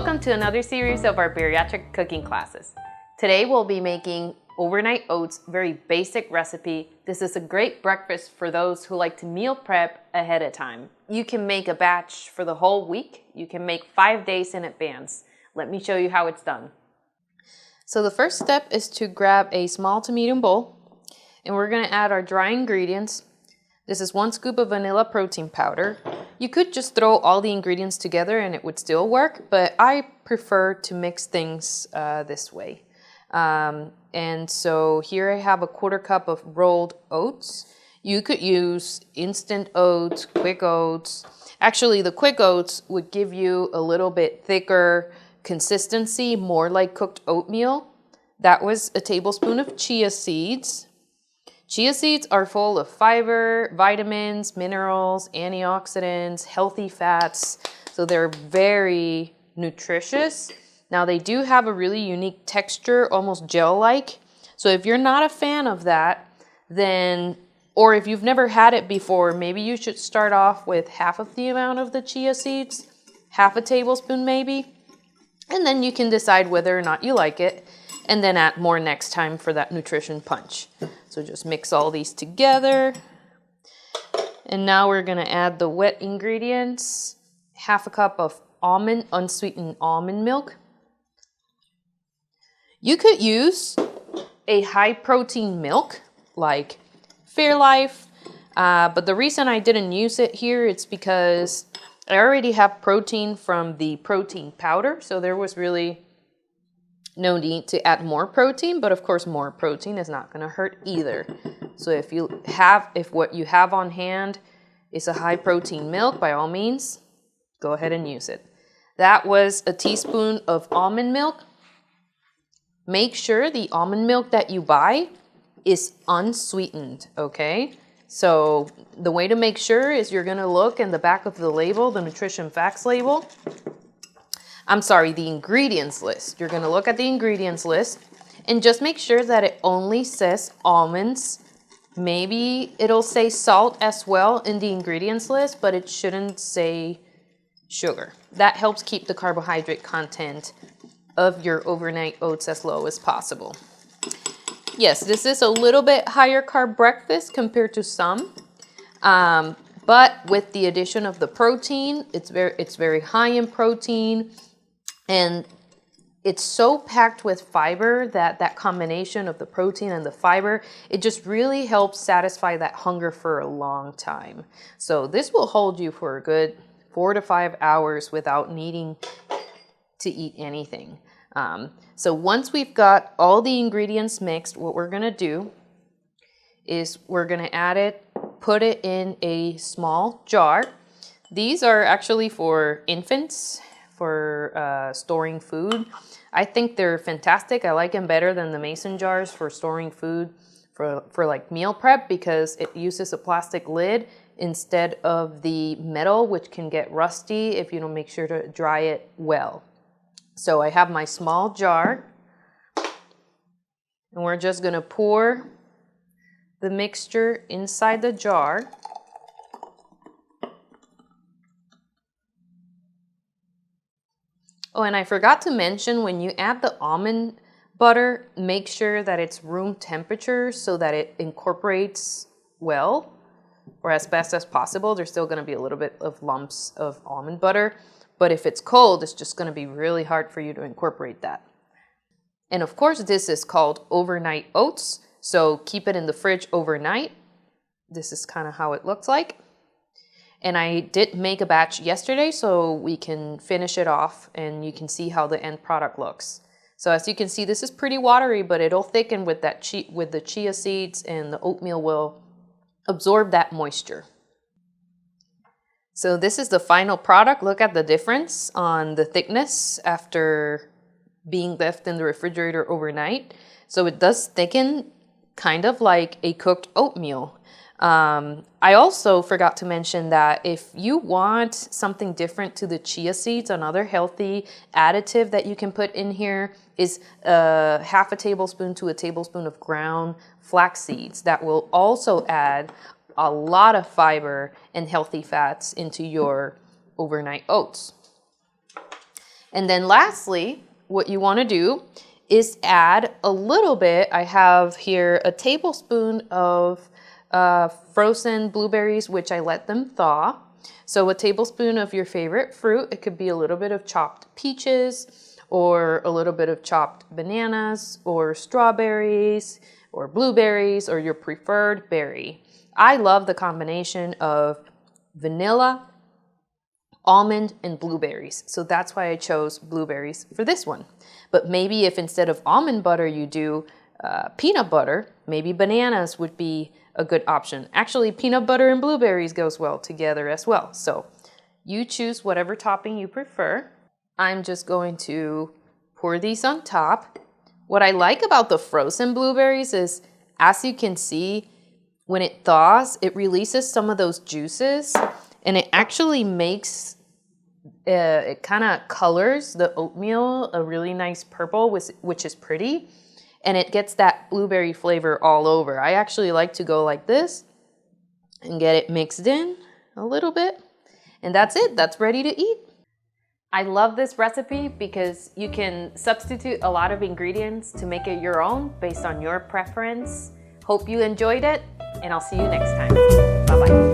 Welcome to another series of our bariatric cooking classes. Today we'll be making overnight oats, very basic recipe. This is a great breakfast for those who like to meal prep ahead of time. You can make a batch for the whole week. You can make 5 days in advance. Let me show you how it's done. So the first step is to grab a small to medium bowl, and we're going to add our dry ingredients. This is 1 scoop of vanilla protein powder. You could just throw all the ingredients together and it would still work, but I prefer to mix things this way. And so here I have a 1/4 cup of rolled oats. You could use instant oats, quick oats. Actually, the quick oats would give you a little bit thicker consistency, more like cooked oatmeal. That was a tablespoon of chia seeds. Chia seeds are full of fiber, vitamins, minerals, antioxidants, healthy fats, so they're very nutritious. Now they do have a really unique texture, almost gel-like. So if you're not a fan of that, then, or if you've never had it before, maybe you should start off with half of the amount of the chia seeds, half a tablespoon maybe, and then you can decide whether or not you like it, and then add more next time for that nutrition punch. So just mix all these together. And now we're gonna add the wet ingredients, half a cup of unsweetened almond milk. You could use a high protein milk like Fairlife, but the reason I didn't use it here, it's because I already have protein from the protein powder, so there was really no need to add more protein, but of course more protein is not going to hurt either. So if what you have on hand is a high protein milk, by all means, go ahead and use it. That was a teaspoon of almond milk. Make sure the almond milk that you buy is unsweetened, okay? So the way to make sure is you're going to look in the back of the label, the nutrition facts label. The ingredients list. You're going to look at the ingredients list and just make sure that it only says almonds. Maybe it'll say salt as well in the ingredients list, but it shouldn't say sugar. That helps keep the carbohydrate content of your overnight oats as low as possible. Yes, this is a little bit higher carb breakfast compared to some, but with the addition of the protein, it's very high in protein. And it's so packed with fiber that combination of the protein and the fiber, it just really helps satisfy that hunger for a long time. So this will hold you for a good 4 to 5 hours without needing to eat anything. So once we've got all the ingredients mixed, what we're going to do is we're going to add it, put it in a small jar. These are actually for infants, for storing food. I think they're fantastic. I like them better than the mason jars for storing food for like meal prep, because it uses a plastic lid instead of the metal, which can get rusty if you don't make sure to dry it well. So I have my small jar, and we're just gonna pour the mixture inside the jar. Oh, and I forgot to mention, when you add the almond butter, make sure that it's room temperature so that it incorporates well, or as best as possible. There's still going to be a little bit of lumps of almond butter, but if it's cold, it's just going to be really hard for you to incorporate that. And of course, this is called overnight oats, so keep it in the fridge overnight. This is kind of how it looks like. And I did make a batch yesterday, so we can finish it off and you can see how the end product looks. So as you can see, this is pretty watery, but it'll thicken with the chia seeds, and the oatmeal will absorb that moisture. So this is the final product. Look at the difference on the thickness after being left in the refrigerator overnight. So it does thicken, kind of like a cooked oatmeal. I also forgot to mention that if you want something different to the chia seeds, another healthy additive that you can put in here is half a tablespoon to a tablespoon of ground flax seeds. That will also add a lot of fiber and healthy fats into your overnight oats. And then lastly, what you want to do is add a little bit. I have here a tablespoon of frozen blueberries, which I let them thaw. So a tablespoon of your favorite fruit. It could be a little bit of chopped peaches or a little bit of chopped bananas or strawberries or blueberries or your preferred berry. I love the combination of vanilla, almond, and blueberries. So that's why I chose blueberries for this one. But maybe if instead of almond butter you do peanut butter, maybe bananas would be a good option. Actually, peanut butter and blueberries goes well together as well. So you choose whatever topping you prefer. I'm just going to pour these on top. What I like about the frozen blueberries is, as you can see, when it thaws, it releases some of those juices, and it actually makes, it kind of colors the oatmeal a really nice purple, which is pretty, and it gets that blueberry flavor all over. I actually like to go like this and get it mixed in a little bit, and that's it. That's ready to eat. I love this recipe because you can substitute a lot of ingredients to make it your own based on your preference. Hope you enjoyed it, and I'll see you next time. Bye-bye.